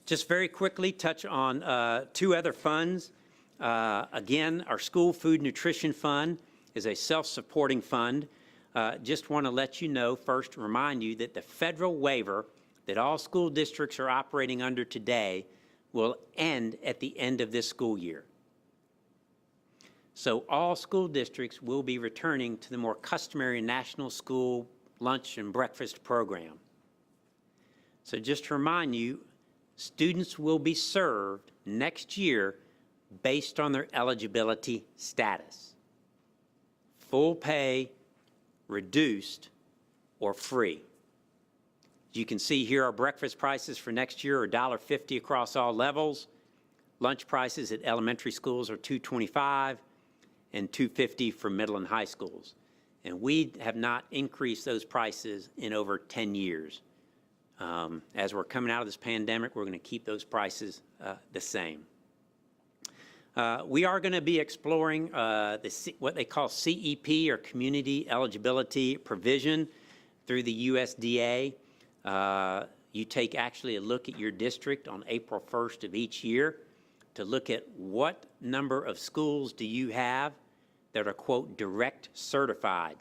Just very quickly touch on two other funds. Again, our School Food Nutrition Fund is a self-supporting fund. Just want to let you know, first remind you that the federal waiver that all school districts are operating under today will end at the end of this school year. So all school districts will be returning to the more customary national school lunch and breakfast program. So just to remind you, students will be served next year based on their eligibility status. Full pay, reduced, or free. As you can see here, our breakfast prices for next year are $1.50 across all levels. Lunch prices at elementary schools are $2.25 and $2.50 for middle and high schools. And we have not increased those prices in over 10 years. As we're coming out of this pandemic, we're going to keep those prices the same. We are going to be exploring what they call CEP, or Community Eligibility Provision, through the USDA. You take actually a look at your district on April 1st of each year to look at what number of schools do you have that are, quote, direct certified.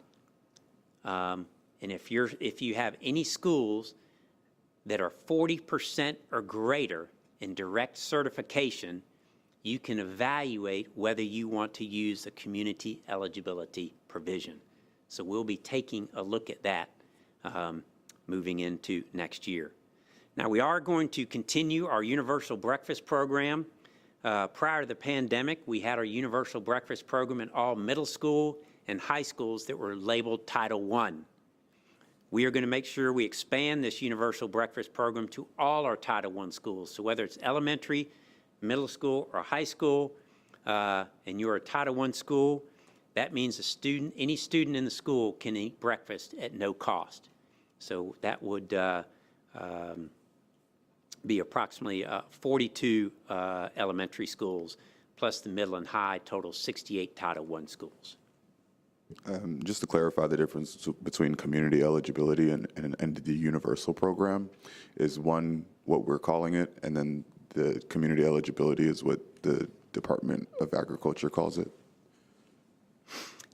And if you have any schools that are 40% or greater in direct certification, you can evaluate whether you want to use the community eligibility provision. So we'll be taking a look at that moving into next year. Now, we are going to continue our universal breakfast program. Prior to the pandemic, we had our universal breakfast program in all middle school and high schools that were labeled Title I. We are going to make sure we expand this universal breakfast program to all our Title I schools. So whether it's elementary, middle school, or high school, and you're a Title I school, that means any student in the school can eat breakfast at no cost. So that would be approximately 42 elementary schools, plus the middle and high, total 68 Title I schools. Just to clarify the difference between community eligibility and the universal program, is one what we're calling it, and then the community eligibility is what the Department of Agriculture calls it?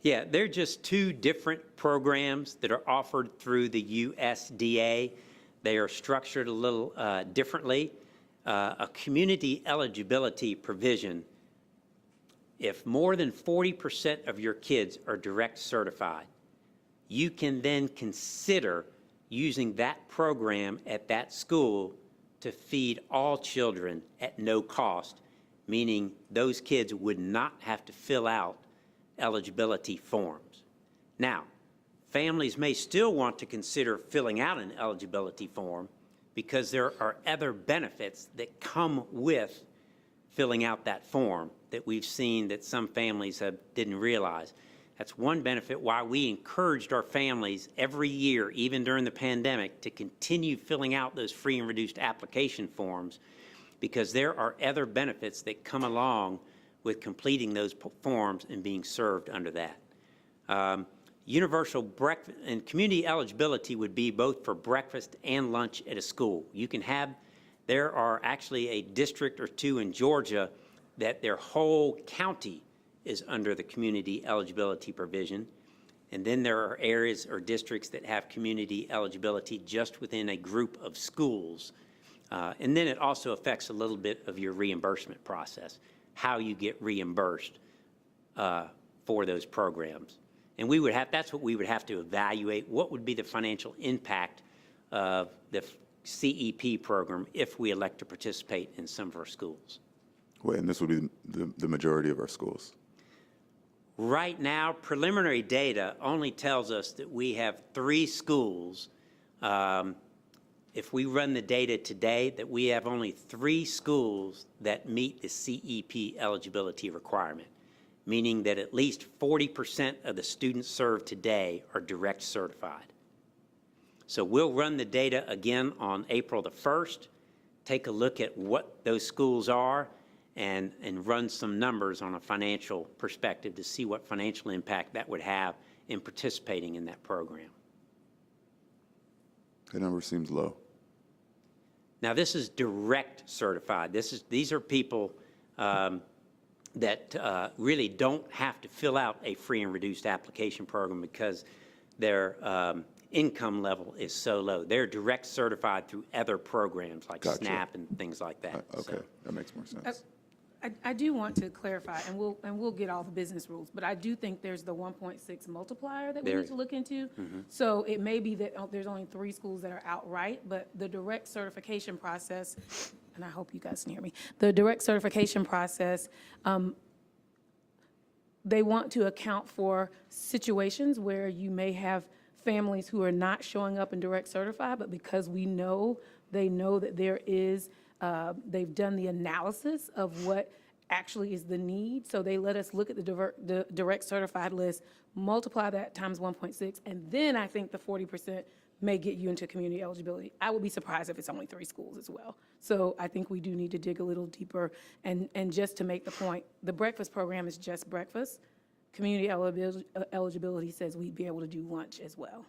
Yeah, they're just two different programs that are offered through the USDA. They are structured a little differently. A community eligibility provision, if more than 40% of your kids are direct certified, you can then consider using that program at that school to feed all children at no cost, meaning those kids would not have to fill out eligibility forms. Now, families may still want to consider filling out an eligibility form because there are other benefits that come with filling out that form that we've seen that some families didn't realize. That's one benefit why we encouraged our families every year, even during the pandemic, to continue filling out those free and reduced application forms, because there are other benefits that come along with completing those forms and being served under that. Universal breakfast and community eligibility would be both for breakfast and lunch at a school. You can have, there are actually a district or two in Georgia that their whole county is under the community eligibility provision. And then there are areas or districts that have community eligibility just within a group of schools. And then it also affects a little bit of your reimbursement process, how you get reimbursed for those programs. And we would have, that's what we would have to evaluate. What would be the financial impact of the CEP program if we elect to participate in some of our schools? Well, and this would be the majority of our schools. Right now, preliminary data only tells us that we have 3 schools. If we run the data today, that we have only 3 schools that meet the CEP eligibility requirement, meaning that at least 40% of the students served today are direct certified. So we'll run the data again on April the 1st, take a look at what those schools are, and run some numbers on a financial perspective to see what financial impact that would have in participating in that program. The number seems low. Now, this is direct certified. These are people that really don't have to fill out a free and reduced application program because their income level is so low. They're direct certified through other programs like Gotcha. SNAP and things like that. Okay, So, that makes more sense. I do want to clarify, and we'll get all the business rules, but I do think there's the 1.6 multiplier that we There need to look into. So it may be that there's only 3 schools that are outright, but the direct certification process, and I hope you guys can hear me, the direct certification process, they want to account for situations where you may have families who are not showing up in direct certified, but because they know that there is, they've done the analysis of what actually is the need. So they let us look at the direct certified list, multiply that times 1.6, and then I think the 40% may get you into community eligibility. I would be surprised if it's only 3 schools as well. So I think we do need to dig a little deeper. And just to make the point, the breakfast program is just breakfast. Community eligibility says we'd be able to do lunch as well.